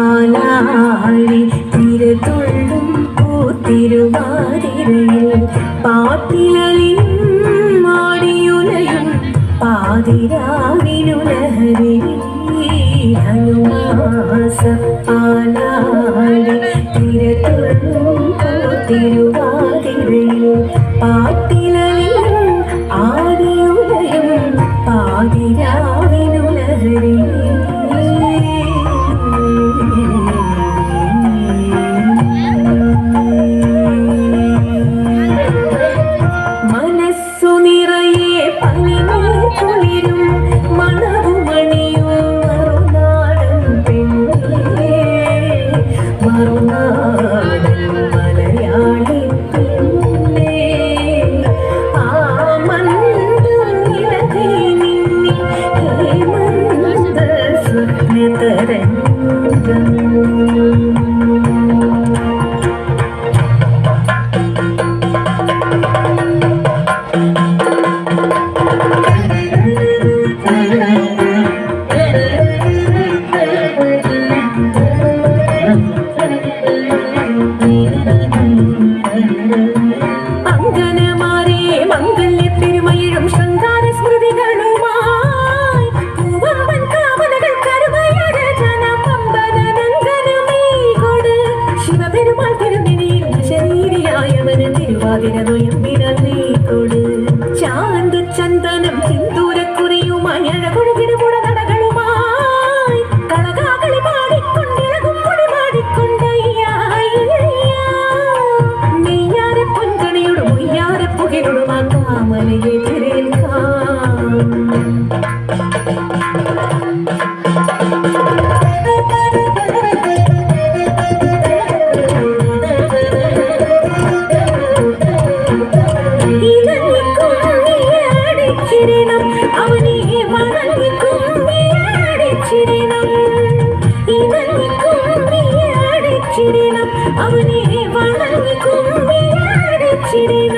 ധനുമാസപ്പാലാഴി തിരതുള്ളും പൂത്തിരുവാതിരയിൽ പാട്ടിലലിയും മാടിയുലയും പാതിരാവിനുലഹരി ധനുമാസപ്പാലാഴി തിരതുള്ളും പൂത്തിരുവാതിരയിൽ പാട്ടിലലിയും ആദിയുലയും പാതിരാവിനുലഹരി ചാന്ത ചന്ദനം സിന്ദൂരക്കുറിയുമായി അഴകൊഴുകിടുപുട നടകളുമായി കളകാകളി പാടിക്കൊണ്ടിളകും പൊടി പാടിക്കൊണ്ടയ്യായ നെയ്യാര പൊൻകണിയോടും മൊയ്യാര പുകിലോടും ആ കാമലയെ തിരേൽക്കാം. അവനെ വണങ്ങി കുമ്മിയാടിച്ചിരിന